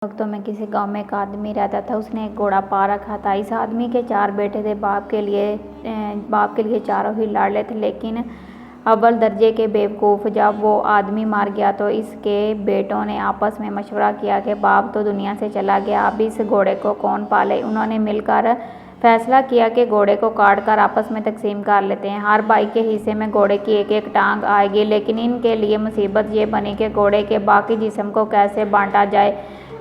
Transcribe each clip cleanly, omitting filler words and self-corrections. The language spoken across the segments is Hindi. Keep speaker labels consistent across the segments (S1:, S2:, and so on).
S1: वक्तों में किसी गांव में एक आदमी रहता था। उसने एक घोड़ा पा रखा था। इस आदमी के 4 बेटे थे। बाप के लिए चारों ही लाडले थे, लेकिन अव्वल दर्जे के बेवकूफ़। जब वो आदमी मार गया तो इसके बेटों ने आपस में मशवरा किया कि बाप तो दुनिया से चला गया, अब इस घोड़े को कौन पाले। उन्होंने मिलकर फैसला किया कि घोड़े को काट कर आपस में तकसीम कर लेते हैं। हर भाई के हिस्से में घोड़े की एक एक टांग आएगी, लेकिन इनके लिए मुसीबत ये बनी कि घोड़े के बाकी जिस्म को कैसे बांटा जाए।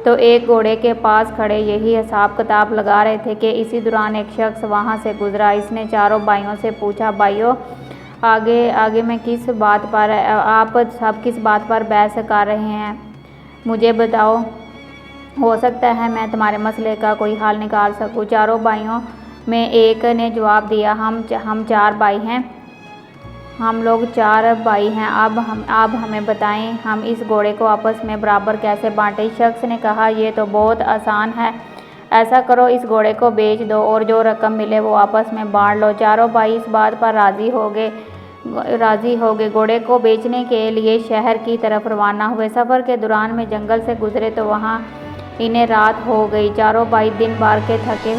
S1: तो एक घोड़े के पास खड़े यही हिसाब किताब लगा रहे थे कि इसी दौरान एक शख्स वहां से गुजरा। इसने चारों भाइयों से पूछा, भाइयों आगे मैं किस बात पर आप सब किस बात पर बहस कर रहे हैं, मुझे बताओ, हो सकता है मैं तुम्हारे मसले का कोई हल निकाल सकूं। चारों भाइयों में एक ने जवाब दिया, हम 4 भाई हैं, हम लोग 4 भाई हैं। अब हमें बताएं, हम इस घोड़े को आपस में बराबर कैसे बांटें। शख्स ने कहा, ये तो बहुत आसान है, ऐसा करो इस घोड़े को बेच दो और जो रकम मिले वो आपस में बांट लो। चारों भाई इस बात पर राजी हो गए। घोड़े को बेचने के लिए शहर की तरफ रवाना हुए। सफ़र के दौरान में जंगल से गुजरे तो वहाँ इन्हें रात हो गई। चारों भाई दिन भर के थके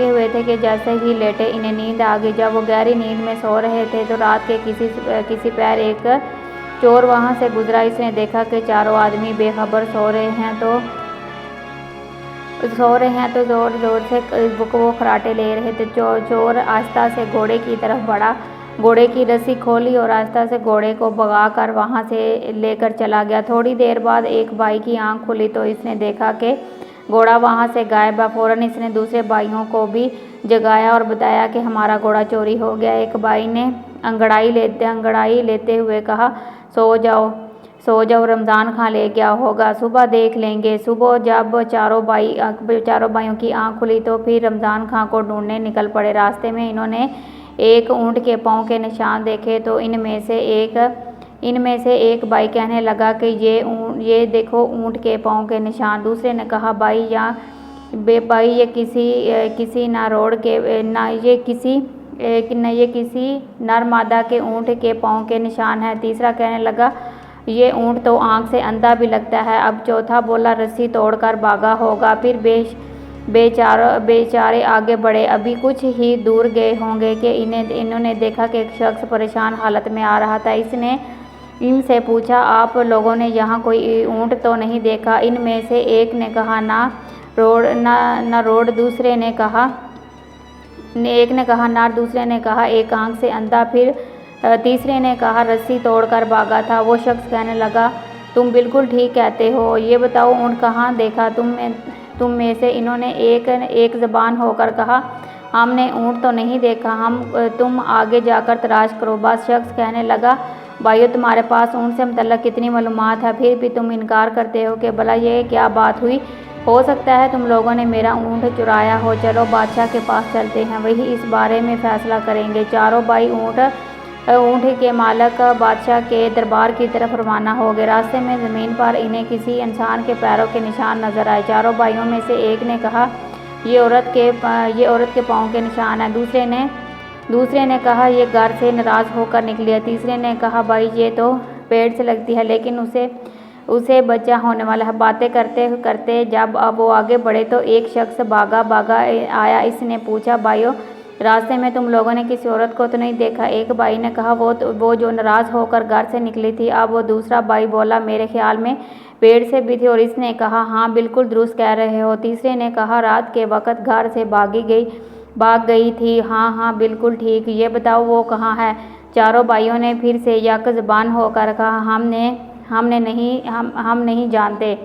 S1: हुए थे कि जैसे ही लेटे इन्हें नींद आ गई। जब वो गहरी नींद में सो रहे थे तो रात के किसी पैर एक चोर वहां से गुजरा। इसने देखा कि चारों आदमी बेखबर सो रहे हैं तो जोर जोर से वो खराटे ले रहे थे। चोर आस्ता से घोड़े की तरफ बढ़ा, घोड़े की रस्सी खोली और आस्ता से घोड़े को भगा कर वहाँ से लेकर चला गया। थोड़ी देर बाद एक भाई की आंख खुली तो इसने देखा कि घोड़ा वहाँ से गायब है। फौरन इसने दूसरे भाइयों को भी जगाया और बताया कि हमारा घोड़ा चोरी हो गया। एक भाई ने अंगड़ाई लेते हुए कहा, सो जाओ, रमज़ान खां ले गया होगा, सुबह देख लेंगे। सुबह जब चारों भाइयों की आंख खुली तो फिर रमज़ान खां को ढूंढने निकल पड़े। रास्ते में इन्होंने एक ऊँट के पाँव के निशान देखे तो इनमें से एक भाई कहने लगा कि ये देखो ऊँट के पाँव के निशान। दूसरे ने कहा, भाई ये किसी नर मादा के ऊँट के पाँव के निशान है। तीसरा कहने लगा, ये ऊँट तो आँख से अंधा भी लगता है। अब चौथा बोला, रस्सी तोड़कर भागा होगा। फिर बेचारे आगे बढ़े। अभी कुछ ही दूर गए होंगे कि इन्होंने देखा कि एक शख्स परेशान हालत में आ रहा था। इसने इनसे पूछा, आप लोगों ने यहाँ कोई ऊँट तो नहीं देखा? इनमें से एक ने कहा, ना रोड। दूसरे ने कहा नार। दूसरे ने कहा, एक आंख से अंधा। फिर तीसरे ने कहा, रस्सी तोड़कर भागा था। वो शख्स कहने लगा, तुम बिल्कुल ठीक कहते हो, ये बताओ ऊँट कहाँ देखा तुम में से? इन्होंने एक ज़बान होकर कहा, हमने ऊँट तो नहीं देखा, तुम आगे जाकर तलाश करो। बस शख्स कहने लगा, भाइयों तुम्हारे पास ऊँट से मतलब कितनी मालूमात है, फिर भी तुम इनकार करते हो कि भला ये क्या बात हुई? हो सकता है तुम लोगों ने मेरा ऊँट चुराया हो। चलो बादशाह के पास चलते हैं, वही इस बारे में फैसला करेंगे। चारों भाई ऊँट के मालिक बादशाह के दरबार की तरफ रवाना हो गए। रास्ते में ज़मीन पर इन्हें किसी इंसान के पैरों के निशान नजर आए। चारों भाइयों में से एक ने कहा, ये औरत के पाँव के निशान है। दूसरे ने कहा, ये घर से नाराज़ होकर निकली है। तीसरे ने कहा, भाई ये तो पेड़ से लगती है, लेकिन उसे बच्चा होने वाला है। बातें करते करते जब अब वो आगे बढ़े तो एक शख्स भागा आया। इसने पूछा, भाइयों रास्ते में तुम लोगों ने किसी औरत को तो नहीं देखा? एक भाई ने कहा, वो जो नाराज़ होकर घर से निकली थी। अब वो दूसरा भाई बोला, मेरे ख्याल में पेड़ से भी थी। और इसने कहा, हाँ बिल्कुल दुरुस्त कह रहे हो। तीसरे ने कहा, रात के वक्त घर से भाग गई थी। हाँ बिल्कुल ठीक, ये बताओ वो कहाँ है? चारों भाइयों ने फिर से यक ज़बान होकर कहा, हम नहीं जानते,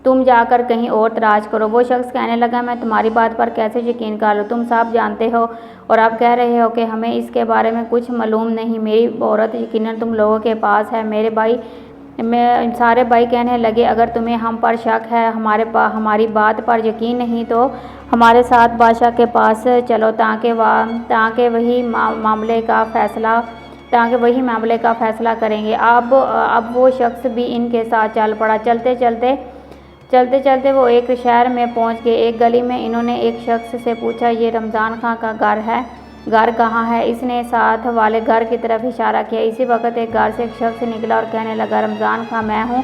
S1: तुम जाकर कहीं और तलाश करो। वो शख्स कहने लगा, मैं तुम्हारी बात पर कैसे यकीन कर लूँ? तुम सब जानते हो और अब कह रहे हो कि हमें इसके बारे में कुछ मालूम नहीं। मेरी औरत यकीनन तुम लोगों के पास है। सारे भाई कहने लगे, अगर तुम्हें हम पर शक है, हमारी बात पर यकीन नहीं, तो हमारे साथ बादशाह के पास चलो ताकि वही मामले का फैसला करेंगे। अब वो शख्स भी इनके साथ चल पड़ा। चलते चलते वो एक शहर में पहुंच गए। एक गली में इन्होंने एक शख्स से पूछा, ये रमज़ान खां का घर कहाँ है? इसने साथ वाले घर की तरफ इशारा किया। इसी वक्त एक घर से एक शख्स निकला और कहने लगा, रमज़ान खां मैं हूँ,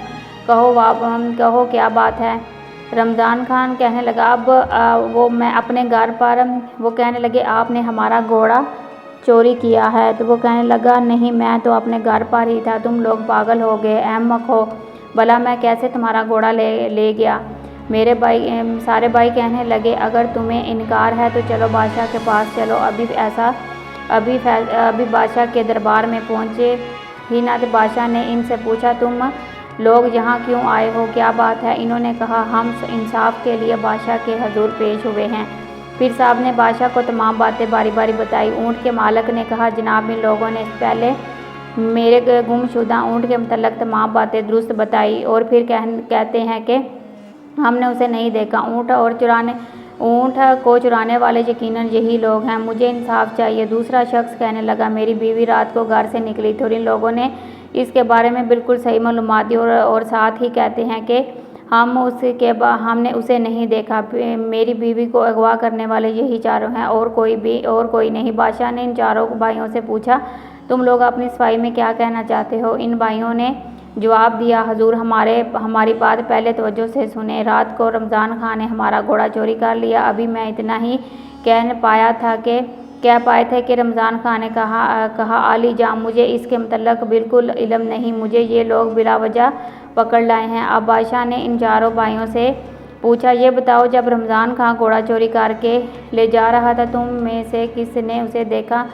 S1: कहो क्या बात है। रमज़ान खान कहने लगा अब वो मैं अपने घर पर वो कहने लगे आपने हमारा घोड़ा चोरी किया है। तो वो कहने लगा नहीं, मैं तो अपने घर पर ही था, तुम लोग पागल हो गए, अहमक हो, भला मैं कैसे तुम्हारा घोड़ा ले गया। मेरे भाई सारे भाई कहने लगे अगर तुम्हें इनकार है तो चलो बादशाह के पास चलो। अभी बादशाह के दरबार में पहुँचे ही ना तो बादशाह ने इनसे पूछा तुम लोग यहाँ क्यों आए हो, क्या बात है। इन्होंने कहा हम इंसाफ के लिए बादशाह के हजूर पेश हुए हैं। फिर साहब ने बादशाह को तमाम बातें बारी बारी बताई। ऊँट के मालिक ने कहा जनाब इन लोगों ने पहले मेरे गुमशुदा ऊँट के मतलब तमाम बातें दुरुस्त बताई और फिर कहते हैं कि हमने उसे नहीं देखा। ऊँट को चुराने वाले यकीनन यही लोग हैं, मुझे इंसाफ चाहिए। दूसरा शख्स कहने लगा मेरी बीवी रात को घर से निकली थी और इन लोगों ने इसके बारे में बिल्कुल सही मालूमात दी और साथ ही कहते हैं कि हमने उसे नहीं देखा। मेरी बीवी को अगवा करने वाले यही चारों हैं और कोई नहीं। बादशाह ने इन चारों भाइयों से पूछा तुम लोग अपनी सफाई में क्या कहना चाहते हो। इन भाइयों ने जवाब दिया हजूर हमारी बात पहले तवज्जो से सुने। रात को रमज़ान खान ने हमारा घोड़ा चोरी कर लिया। अभी मैं इतना ही कह पाए थे कि रमज़ान खान ने कहा आली जाम मुझे इसके मतलब बिल्कुल इल्म नहीं, मुझे ये लोग बिला वजह पकड़ लाए हैं। अब बादशाह ने इन चारों भाइयों से पूछा ये बताओ जब रमज़ान खान घोड़ा चोरी करके ले जा रहा था तुम में से किसने उसे देखा।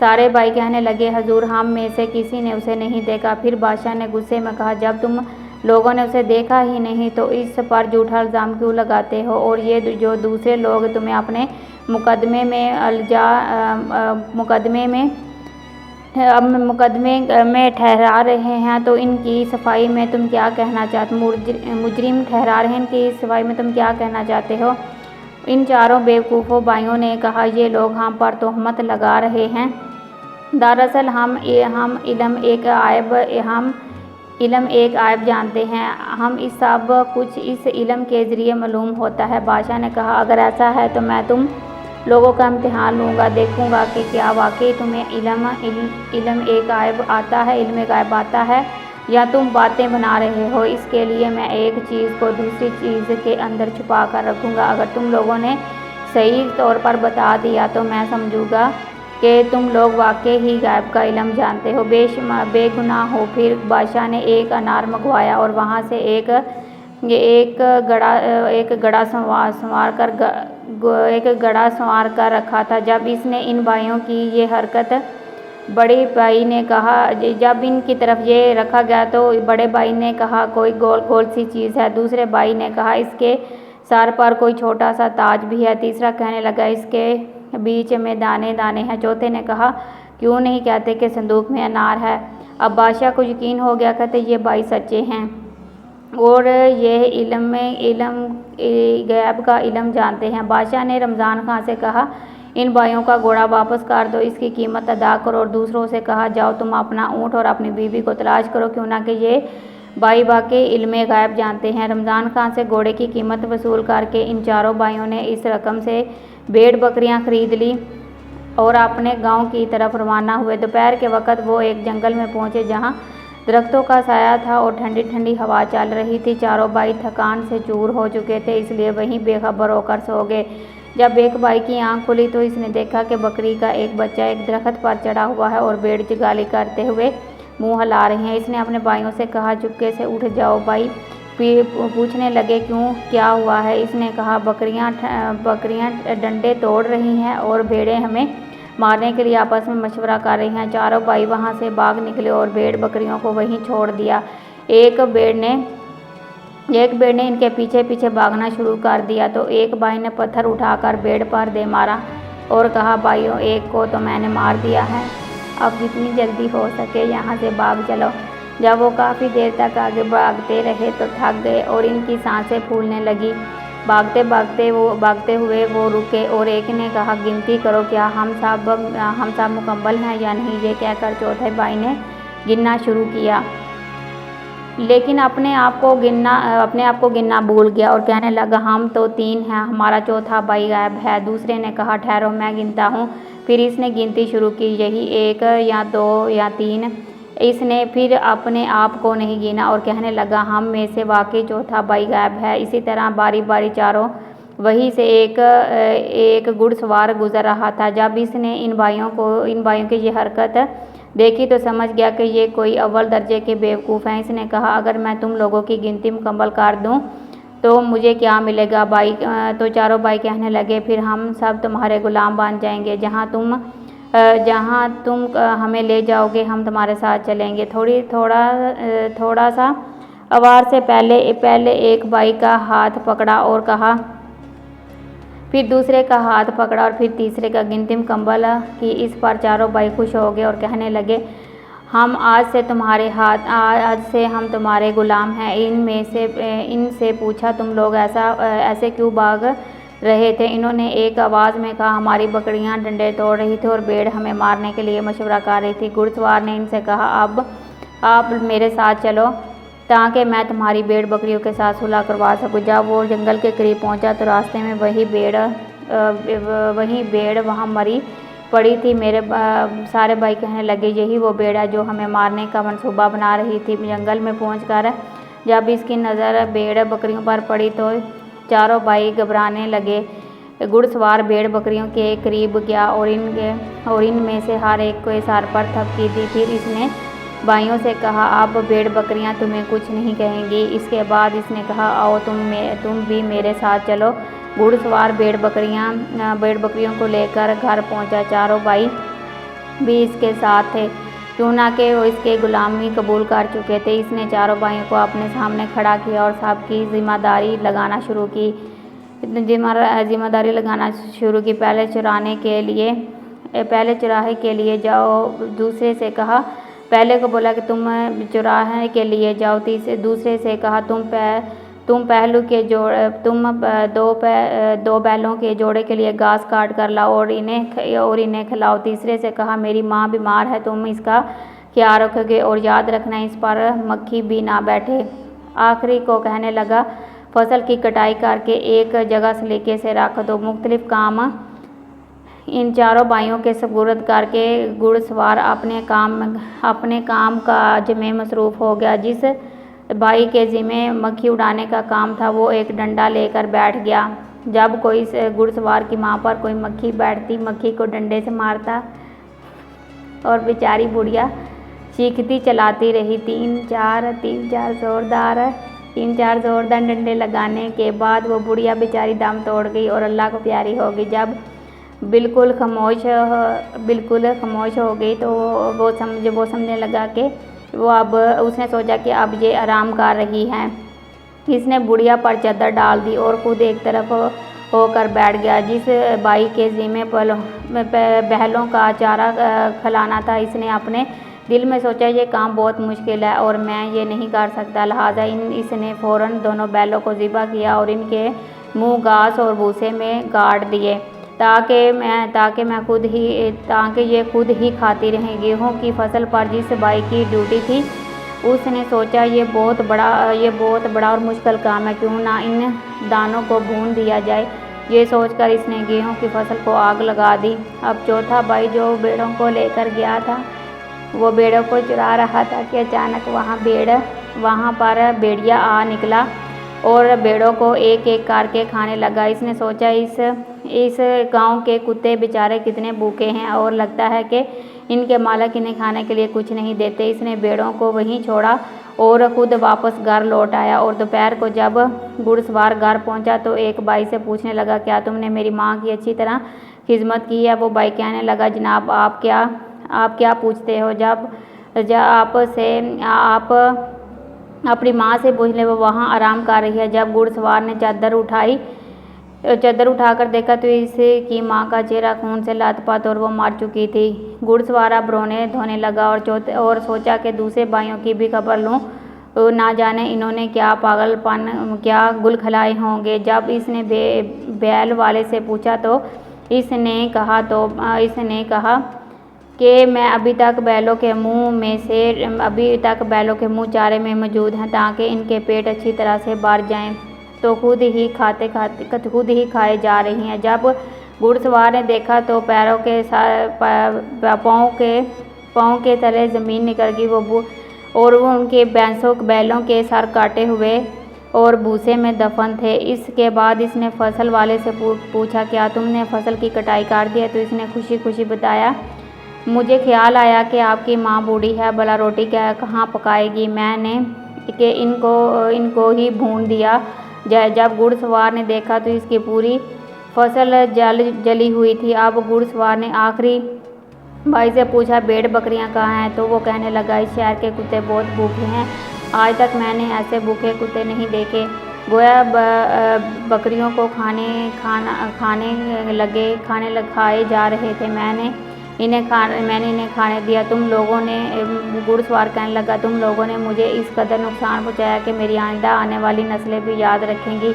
S1: सारे भाई कहने लगे हजूर हम में से किसी ने उसे नहीं देखा। फिर बादशाह ने गुस्से में कहा जब तुम लोगों ने उसे देखा ही नहीं तो इस पर झूठा इल्ज़ाम क्यों लगाते हो और ये जो दूसरे लोग तुम्हें अपने मुकदमे में ठहरा रहे हैं तो इनकी सफाई में तुम क्या कहना चाहते मुजरिम ठहरा रहे हैं, इनकी सफाई में तुम क्या कहना चाहते हो। इन चारों बेवकूफ़ों भाइयों ने कहा ये लोग हम पर तोहमत लगा रहे हैं। दरअसल हम इल्म एक आयब जानते हैं, हम इस सब कुछ इस इल्म के ज़रिए मालूम होता है। बादशाह ने कहा अगर ऐसा है तो मैं तुम लोगों का इम्तिहान लूँगा, देखूँगा कि क्या वाकई तुम्हें इल्म एक आयब आता है या तुम बातें बना रहे हो। इसके लिए मैं एक चीज़ को दूसरी चीज़ के अंदर छुपा कर रखूँगा। अगर तुम लोगों ने सही तौर पर बता दिया तो मैं समझूँगा कि तुम लोग वाकई ही गायब का इल्म जानते हो, बेगुनाह हो। फिर बादशाह ने एक अनार मंगवाया और वहाँ से एक गड़ा संवार कर रखा था। जब इसने इन भाइयों की ये हरकत बड़े भाई ने कहा जब इनकी तरफ ये रखा गया तो बड़े भाई ने कहा कोई गोल सी चीज़ है। दूसरे भाई ने कहा इसके सर पर कोई छोटा सा ताज भी है। तीसरा कहने लगा इसके बीच में दाने दाने हैं। चौथे ने कहा क्यों नहीं कहते कि संदूक में अनार है। अब बादशाह को यकीन हो गया, कहते ये भाई सच्चे हैं और ये गैब का इल्म जानते हैं। बादशाह ने रमज़ान खान से कहा इन भाइयों का घोड़ा वापस कर दो, इसकी कीमत अदा करो। और दूसरों से कहा जाओ तुम अपना ऊँट और अपनी बीवी को तलाश करो, क्यों ना कि ये भाई वाकई इल्म गैब जानते हैं। रमज़ान खान से घोड़े की कीमत वसूल करके इन चारों भाइयों ने इस रकम से भेड़ बकरियां खरीद ली और अपने गांव की तरफ रवाना हुए। दोपहर के वक्त वो एक जंगल में पहुंचे जहां दरख्तों का साया था और ठंडी ठंडी हवा चल रही थी। चारों भाई थकान से चूर हो चुके थे, इसलिए वहीं बेखबर होकर सो गए। जब एक भाई की आंख खुली तो इसने देखा कि बकरी का एक बच्चा एक दरख्त पर चढ़ा हुआ है और भेड़ चगाली करते हुए मुंह हिला रहे हैं। इसने अपने भाइयों से कहा चुपके से उठ जाओ। भाई पूछने लगे क्यों, क्या हुआ है। इसने कहा बकरियां डंडे तोड़ रही हैं और भेड़ें हमें मारने के लिए आपस में मशवरा कर रही हैं। चारों भाई वहां से भाग निकले और भेड़ बकरियों को वहीं छोड़ दिया। एक भेड़ ने इनके पीछे पीछे भागना शुरू कर दिया तो एक भाई ने पत्थर उठाकर भेड़ पर दे मारा और कहा भाइयों एक को तो मैंने मार दिया है, अब जितनी जल्दी हो सके यहाँ से भाग चलो। जब वो काफ़ी देर तक आगे भागते रहे तो थक गए और इनकी सांसें फूलने लगी। भागते हुए वो रुके और एक ने कहा गिनती करो, क्या हम सब मुकम्मल हैं या नहीं। ये कहकर चौथे भाई ने गिनना शुरू किया लेकिन अपने आप को गिनना भूल गया और कहने लगा हम तो 3 हैं, हमारा चौथा भाई गायब है। दूसरे ने कहा ठहरो मैं गिनता हूँ। फिर इसने गिनती शुरू की, यही 1 या 2 या 3 इसने फिर अपने आप को नहीं गिना और कहने लगा, हम में से वाकई चौथा भाई गायब है। इसी तरह बारी बारी चारों वहीं से एक घुड़सवार गुजर रहा था। जब इसने इन भाइयों की ये हरकत देखी तो समझ गया कि ये कोई अव्वल दर्जे के बेवकूफ़ हैं। इसने कहा, अगर मैं तुम लोगों की गिनती मुकम्मल कर दूं तो मुझे क्या मिलेगा? तो चारों भाई कहने लगे, फिर हम सब तुम्हारे गुलाम बन जाएंगे। जहाँ तुम हमें ले जाओगे हम तुम्हारे साथ चलेंगे। थोड़ा सा अवार से पहले एक भाई का हाथ पकड़ा और कहा, फिर दूसरे का हाथ पकड़ा और फिर तीसरे का। गिनती मुकम्मल की। इस पर चारों भाई खुश हो गए और कहने लगे, आज से हम तुम्हारे गुलाम हैं। इनसे पूछा, तुम लोग ऐसे क्यों भाग रहे थे? इन्होंने एक आवाज़ में कहा, हमारी बकरियां डंडे तोड़ रही थी और भेड़ हमें मारने के लिए मशवरा कर रही थी। घुड़सवार ने इनसे कहा, अब आप मेरे साथ चलो ताकि मैं तुम्हारी भेड़ बकरियों के साथ सुलह करवा सकूं। जब वो जंगल के करीब पहुंचा तो रास्ते में वही भेड़ वहां मरी पड़ी थी। मेरे सारे भाई कहने लगे, यही वो भेड़ है जो हमें मारने का मंसूबा बना रही थी। जंगल में पहुंचकर जब इसकी नज़र भेड़ बकरियों पर पड़ी तो चारों भाई घबराने लगे। घुड़सवार भेड़ बकरियों के करीब गया और इनमें से हर एक को इशारे पर थपकी दी। फिर इसने भाइयों से कहा, अब भेड़ बकरियां तुम्हें कुछ नहीं कहेंगी। इसके बाद इसने कहा, आओ तुम भी मेरे साथ चलो। घुड़सवार भेड़ बकरियों को लेकर घर पहुंचा। चारों भाई भी इसके साथ थे, क्यों ना कि वो इसके गुलामी कबूल कर चुके थे। इसने चारों भाइयों को अपने सामने खड़ा किया और सबकी जिम्मेदारी लगाना शुरू की। पहले चौराहे के लिए जाओ। दूसरे से कहा, पहले को बोला कि तुम चौराहे के लिए जाओ। दूसरे से कहा, तुम दो बैलों के जोड़े के लिए घास काट कर लाओ और इन्हें खिलाओ। तीसरे से कहा, मेरी माँ बीमार है, तुम इसका ख्याल रखोगे और याद रखना इस पर मक्खी भी ना बैठे। आखिरी को कहने लगा, फसल की कटाई करके एक जगह सलीके से रख दो। मुख्तलिफ काम इन चारों भाइयों के सुपुर्द करके घुड़सवार अपने काम काज में मसरूफ़ हो गया। जिस भाई के ज़िम्मे मक्खी उड़ाने का काम था वो एक डंडा लेकर बैठ गया। जब कोई घुड़सवार की माँ पर कोई मक्खी बैठती, मक्खी को डंडे से मारता और बेचारी बुढ़िया चीखती चलाती रही। तीन चार जोरदार डंडे लगाने के बाद वो बुढ़िया बेचारी दम तोड़ गई और अल्लाह को प्यारी हो गई। जब बिल्कुल खामोश हो गई तो वो समझने लगा कि उसने सोचा कि अब ये आराम कर रही है। इसने बुढ़िया पर चादर डाल दी और खुद एक तरफ होकर बैठ गया। जिस भाई के ज़िम्मे बैलों का चारा खिलाना था, इसने अपने दिल में सोचा, ये काम बहुत मुश्किल है और मैं ये नहीं कर सकता। लिहाजा इसने फ़ौरन दोनों बैलों को ज़िबा किया और इनके मुंह घास और भूसे में गाड़ दिए ताकि ये खुद ही खाती रहें। गेहूं की फसल पर जिस भाई की ड्यूटी थी, उसने सोचा, ये बहुत बड़ा और मुश्किल काम है, क्यों ना इन दानों को भून दिया जाए। ये सोचकर इसने गेहूं की फसल को आग लगा दी। अब चौथा भाई जो भेड़ों को लेकर गया था, वो भेड़ों को चुरा रहा था कि अचानक वहाँ पर भेड़िया आ निकला और भेड़ों को एक एक करके खाने लगा। इसने सोचा, इस गांव के कुत्ते बेचारे कितने भूखे हैं और लगता है कि इनके मालिक इन्हें खाने के लिए कुछ नहीं देते। इसने भेड़ों को वहीं छोड़ा और खुद वापस घर लौट आया। और दोपहर को जब घुड़सवार घर पहुंचा तो एक भाई से पूछने लगा, क्या तुमने मेरी माँ की अच्छी तरह खिदमत की है? वो भाई कहने लगा, जनाब आप क्या पूछते हो? जब आप अपनी माँ से पूछ ले, वो वहाँ आराम कर रही है। जब घुड़सवार ने चादर उठाकर देखा तो इसकी माँ का चेहरा खून से लथपथ और वो मर चुकी थी। घुड़सवार अब रोने धोने लगा और सोचा कि दूसरे भाइयों की भी खबर लूँ, ना जाने इन्होंने क्या गुल खिलाए होंगे। जब इसने बैल वाले से पूछा तो इसने कहा कि मैं अभी तक बैलों के मुंह चारे में मौजूद हैं ताकि इनके पेट अच्छी तरह से भर जाएं, तो खुद ही खाए जा रही हैं। जब घुड़सवार ने देखा तो पाँव के तले ज़मीन निकल गई और वो उनके बैलों के सर काटे हुए और भूसे में दफन थे। इसके बाद इसने फसल वाले से पूछा, क्या तुमने फसल की कटाई कर दी है? तो इसने खुशी खुशी बताया, मुझे ख्याल आया कि आपकी माँ बूढ़ी है, भला रोटी कहाँ पकाएगी, मैंने कि इनको ही भून दिया जाए। जब घुड़सवार ने देखा तो इसकी पूरी फसल जली हुई थी। अब घुड़सवार ने आखिरी भाई से पूछा, भेड़ बकरियां कहाँ हैं? तो वो कहने लगा, इस शहर के कुत्ते बहुत भूखे हैं, आज तक मैंने ऐसे भूखे कुत्ते नहीं देखे। गोया बकरियों को खाए जा रहे थे, मैंने इन्हें खाने दिया। तुम लोगों ने, घुड़सवार कहने लगा, तुम लोगों ने मुझे इस कदर नुकसान पहुंचाया कि मेरी आइंदा आने वाली नस्लें भी याद रखेंगी।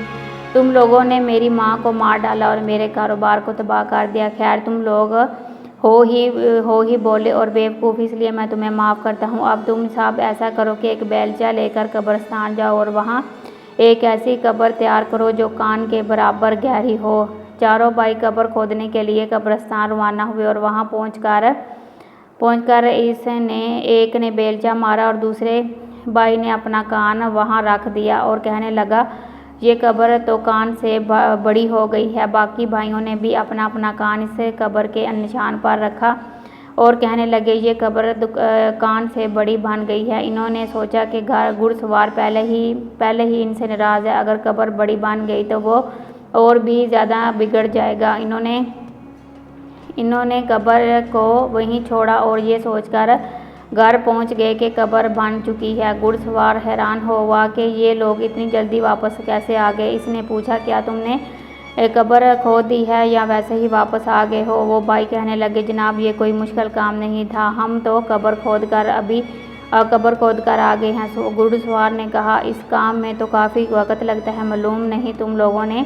S1: तुम लोगों ने मेरी माँ को मार डाला और मेरे कारोबार को तबाह कर दिया। खैर, तुम लोग हो ही बोले और बेवकूफ़, इसलिए मैं तुम्हें माफ़ करता हूँ। अब तुम सब ऐसा करो कि एक बेलचा लेकर कब्रिस्तान जाओ और वहाँ एक ऐसी कब्र तैयार करो जो कान के बराबर गहरी हो। चारों भाई कब्र खोदने के लिए कब्रिस्तान रवाना हुए और वहाँ पहुंचकर एक ने बेलचा मारा और दूसरे भाई ने अपना कान वहाँ रख दिया और कहने लगा, ये कब्र तो कान से बड़ी हो गई है। बाकी भाइयों ने भी अपना अपना कान इस कब्र के निशान पर रखा और कहने लगे, ये कब्र कान से बड़ी बन गई है। इन्होंने सोचा कि घुड़सवार पहले ही इनसे नाराज़ है, अगर कब्र बड़ी बन गई तो वो और भी ज़्यादा बिगड़ जाएगा। इन्होंने कब्र को वहीं छोड़ा और ये सोचकर घर पहुंच गए कि कब्र बन चुकी है। घुड़सवार हैरान हुआ कि ये लोग इतनी जल्दी वापस कैसे आ गए। इसने पूछा, क्या तुमने कब्र खोद दी है या वैसे ही वापस आ गए हो? वो भाई कहने लगे, जनाब, ये कोई मुश्किल काम नहीं था, हम तो कब्र खोद कर आ गए हैं। घुड़सवार ने कहा, इस काम में तो काफ़ी वक्त लगता है, मालूम नहीं तुम लोगों ने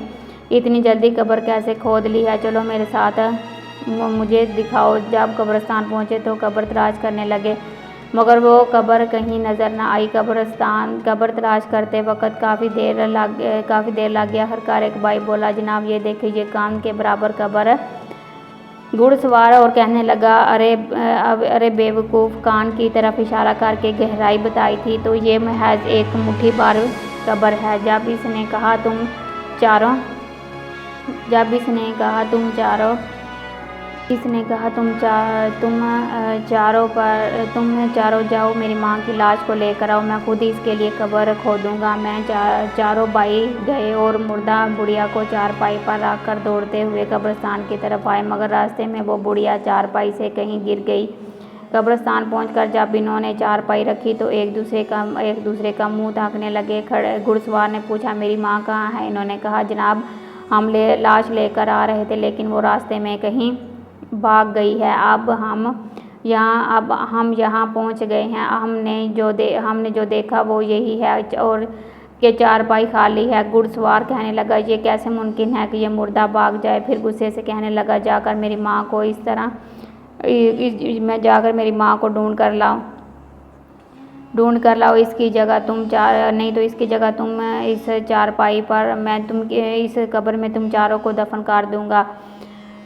S1: इतनी जल्दी कब्र कैसे खोद ली है। चलो मेरे साथ, मुझे दिखाओ। जब कब्रिस्तान पहुँचे तो कब्र तलाश करने लगे, मगर वो कब्र कहीं नज़र न आई। कब्र तलाश करते वक्त काफ़ी देर लग गया। हर एक भाई बोला, जनाब, ये देखिए, ये कान के बराबर कब्र है। घुड़सवार और कहने लगा, अरे बेवकूफ़, कान की तरफ इशारा करके गहराई बताई थी, तो ये महज एक मुट्ठी भर कब्र है। जब इसने कहा तुम चारों जाओ, मेरी माँ की लाश को लेकर आओ, मैं खुद ही इसके लिए कब्र खोदूँगा। चारों भाई गए और मुर्दा बुढ़िया को चारपाई पर रखकर दौड़ते हुए कब्रिस्तान की तरफ आए, मगर रास्ते में वो बुढ़िया चारपाई से कहीं गिर गई। कब्रिस्तान पहुंचकर जब इन्होंने चारपाई रखी तो एक दूसरे का मुंह ताकने लगे। घुड़सवार ने पूछा, मेरी माँ कहाँ है? इन्होंने कहा, जनाब, हम लाश लेकर आ रहे थे, लेकिन वो रास्ते में कहीं भाग गई है। अब हम यहाँ पहुँच गए हैं। हमने जो देखा वो यही है और कि चारपाई खाली है। घुड़सवार कहने लगा, ये कैसे मुमकिन है कि ये मुर्दा भाग जाए? फिर गुस्से से कहने लगा, जाकर मेरी माँ को ढूंढ कर लाओ, इसकी जगह तुम इस चारपाई पर, इस कब्र में तुम चारों को दफन कर दूंगा।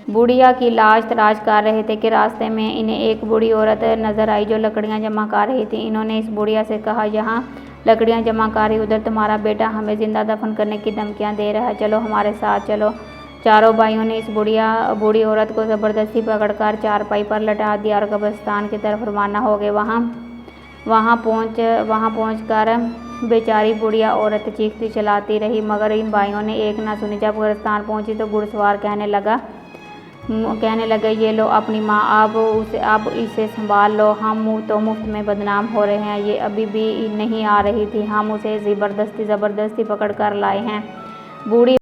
S1: बुढ़िया की लाश तलाश कर रहे थे कि रास्ते में इन्हें एक बूढ़ी औरत नजर आई जो लकड़ियां जमा कर रही थी। इन्होंने इस बुढ़िया से कहा, यहाँ लकड़ियां जमा कर रही, उधर तुम्हारा बेटा हमें जिंदा दफन करने की धमकियां दे रहा है, चलो हमारे साथ चलो। चारों भाइयों ने इस बूढ़ी औरत को ज़बरदस्ती पकड़कर चारपाई पर लटा दिया और कब्रिस्तान की तरफ रवाना हो गए। वहाँ पहुंचकर बेचारी बुढ़िया औरत चीखती चलाती रही, मगर इन भाइयों ने एक ना सुनी। जब कब्रिस्तान पहुंची तो घुड़सवार कहने लगे, ये लो अपनी माँ, अब इसे संभाल लो, हम तो मुफ्त में बदनाम हो रहे हैं, ये अभी भी नहीं आ रही थी, हम उसे ज़बरदस्ती पकड़ कर लाए हैं। बूढ़ी